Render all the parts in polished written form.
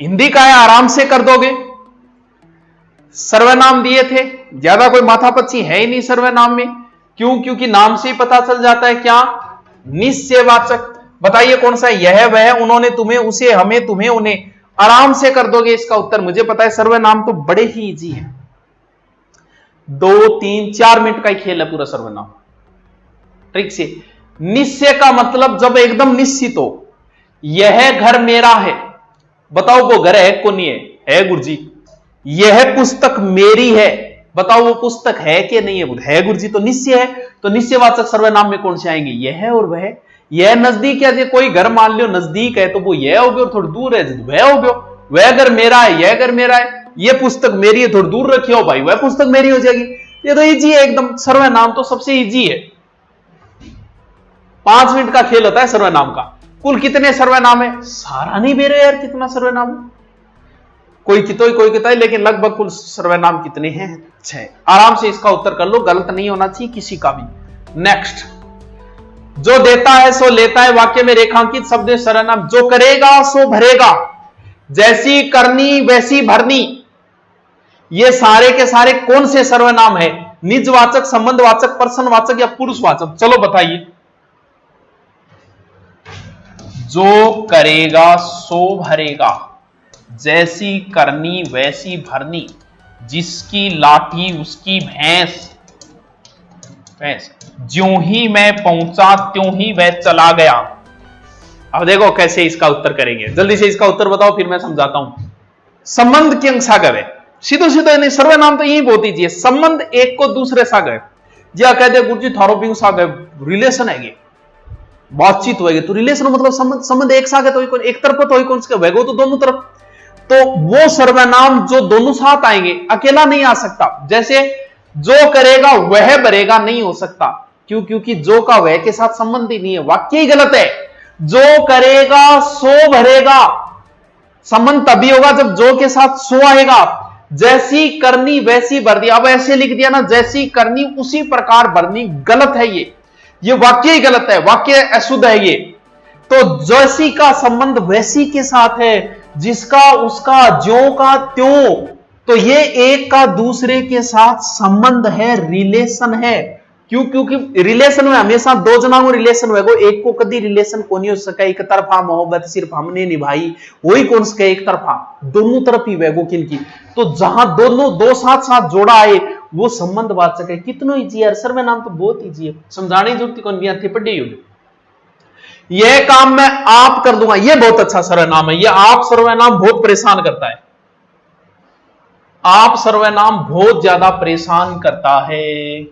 हिंदी का है, आराम से कर दोगे। सर्वनाम दिए थे, ज्यादा कोई माथापच्ची है ही नहीं सर्वनाम में। क्यों? क्योंकि नाम से ही पता चल जाता है क्या, निश्चयवाचक। बताइए कौन सा है? यह वह, उन्होंने, तुम्हें, उसे, हमें, तुम्हें, उन्हें। आराम से कर दोगे इसका उत्तर, मुझे पता है। सर्वनाम तो बड़े ही इजी है, 2, 3, 4 मिनट का ही खेल है पूरा सर्वनाम, ट्रिक से। निश्चय का मतलब जब एकदम निश्चित हो। यह घर मेरा है, बताओ वो घर है को नहीं है गुरुजी। यह पुस्तक मेरी है, बताओ वो पुस्तक है कि नहीं है गुरुजी। तो निश्चय है, तो निश्चयवाचक सर्वनाम में कौन से आएंगे? यह और वह। यह नजदीक है, कोई घर मान लो नजदीक है तो वो यह हो गया, और थोड़ी दूर है वह हो गया। वह घर मेरा है, यह घर मेरा है। यह पुस्तक मेरी है, थोड़ी दूर रखी हो भाई, वह पुस्तक मेरी हो जाएगी। ये तो इजी है एकदम, सर्वनाम तो सबसे इजी है। 5 मिनट का खेल होता है सर्वनाम का। कुल कितने सर्वनाम है? सारा नहीं बेरे यार, कितना सर्वनाम है, कोई कितोई कोई किताई, लेकिन लगभग कुल सर्वनाम कितने हैं? 6। आराम से इसका उत्तर कर लो, गलत नहीं होना चाहिए किसी का भी। नेक्स्ट, जो देता है सो लेता है, वाक्य में रेखांकित शब्द सर्वनाम। जो करेगा सो भरेगा, जैसी करनी वैसी भरनी, ये सारे के सारे कौन से सर्वनाम है? निजवाचक, संबंधवाचक, पर्सनवाचक या पुरुषवाचक? चलो बताइए। जो करेगा सो भरेगा, जैसी करनी वैसी भरनी, जिसकी लाठी उसकी भैंस, ज्यों ही मैं पहुंचा त्यों ही वह चला गया। अब देखो कैसे इसका उत्तर करेंगे, जल्दी से इसका उत्तर बताओ फिर मैं समझाता हूं। संबंध के अंग सागर है, सीधो सीधो नहीं, सर्वनाम तो यही बहुत ईजी है। संबंध एक को दूसरे सागर, जी कहते गुरु जी थारो बिंग सागर, रिलेशन है ये, बातचीत होगी तो रिलेशन मतलब संबंध। संबंध एक साथ है तो एक तरफ तो कौन सा वैगो तो दोनों तरफ। तो वो सर्वनाम जो दोनों साथ आएंगे, अकेला नहीं आ सकता। जैसे जो करेगा वह भरेगा नहीं हो सकता, क्यों? क्योंकि जो का वह के साथ संबंध ही नहीं है, वाक्य ही गलत है। जो करेगा सो भरेगा, संबंध तभी होगा जब जो के साथ सो आएगा। जैसी करनी वैसी भरनी, अब ऐसे लिख दिया ना, जैसी करनी उसी प्रकार भरनी, गलत है ये वाक्य ही गलत है, वाक्य अशुद्ध है ये। तो जैसी का संबंध वैसी के साथ है, जिसका उसका, ज्यों का त्यों। तो ये एक का दूसरे के साथ संबंध है, रिलेशन है। क्यों? क्योंकि रिलेशन में हमेशा दो जना को रिलेशन होगा, एक को कभी रिलेशन को नहीं हो सका। एक तरफा मोहब्बत सिर्फ हमने निभाई, वही कौन सा एक तरफा, दोनों तरफ ही वेगो किनकी। तो जहां दोनों दो साथ साथ जोड़ा है वो संबंध वाचक है। कितना इजी है, सर्वनाम तो बहुत इजी है, समझाने की जरूरत कौन भी पढ़ी होगी। यह काम मैं आप कर दूंगा, यह बहुत अच्छा सर्वनाम है। यह आप सर्वनाम बहुत परेशान करता है, आप सर्वनाम बहुत ज्यादा परेशान करता है।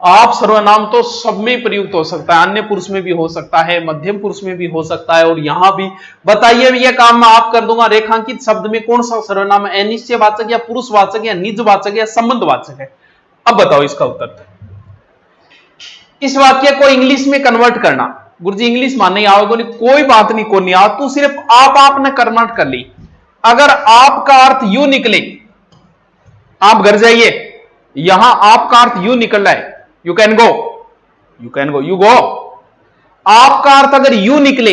आप सर्वनाम तो सब में प्रयुक्त हो सकता है, अन्य पुरुष में भी हो सकता है, मध्यम पुरुष में भी हो सकता है, और यहां भी। बताइए यह काम मैं आप कर दूंगा, रेखांकित शब्द में कौन सा सर्वनाम है? अनिश्चयवाचक या पुरुषवाचक या निजवाचक या संबंधवाचक है? अब बताओ इसका उत्तर। इस वाक्य को इंग्लिश में कन्वर्ट करना। गुरुजी इंग्लिश मानने आओगे नहीं, कोई बात नहीं, को नहीं आ, तू सिर्फ आपने कन्वर्ट कर ली। अगर आपका अर्थ यू निकले, आप घर जाइए, यहां आपका अर्थ यू निकल रहा है, you can go, you go. आपका अर्थ अगर यू निकले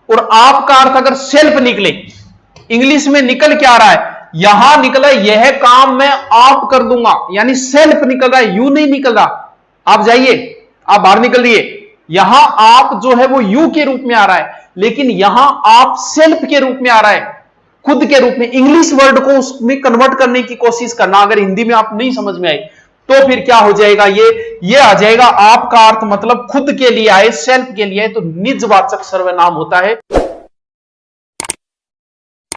और आपका अर्थ अगर सेल्फ निकले, इंग्लिश में निकल क्या रहा है? यहां निकला यह काम मैं आप कर दूंगा, यानी सेल्फ निकल रहा है, यू नहीं निकल रहा। आप जाइए, आप बाहर निकल रहिए, यहां आप जो है वो यू के रूप में आ रहा है, लेकिन यहां आप सेल्फ के रूप में आ रहा है, खुद के रूप में। इंग्लिश वर्ड को उसमें कन्वर्ट करने की कोशिश करना, अगर हिंदी में आप नहीं समझ में आए तो फिर क्या हो जाएगा? ये आ जाएगा आपका अर्थ मतलब खुद के लिए आए, सेल्फ के लिए आए, तो निजवाचक सर्वनाम होता है।